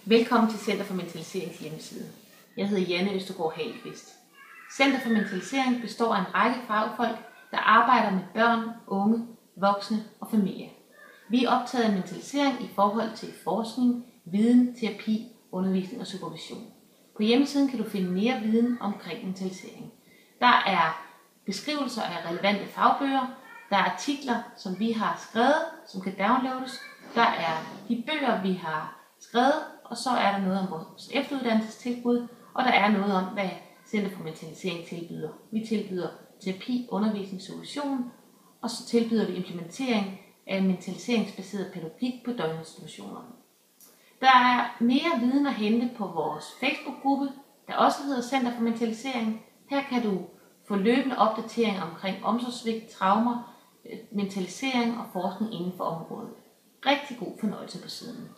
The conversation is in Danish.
Velkommen til Center for Mentaliserings hjemmeside. Jeg hedder Janne Østergaard Halqvist. Center for Mentalisering består af en række fagfolk, der arbejder med børn, unge, voksne og familie. Vi er optaget af mentalisering i forhold til forskning, viden, terapi, undervisning og supervision. På hjemmesiden kan du finde mere viden omkring mentalisering. Der er beskrivelser af relevante fagbøger, der er artikler, som vi har skrevet, som kan downloades, der er de bøger, vi har skrevet, og så er der noget om vores efteruddannelsestilbud, og der er noget om, hvad Center for Mentalisering tilbyder. Vi tilbyder terapi, undervisning, supervision, og så tilbyder vi implementering af mentaliseringsbaseret pædagogik på døgninstitutioner. Der er mere viden at hente på vores Facebook-gruppe, der også hedder Center for Mentalisering. Her kan du få løbende opdateringer omkring omsorgssvigt, traumer, mentalisering og forskning inden for området. Rigtig god fornøjelse på siden.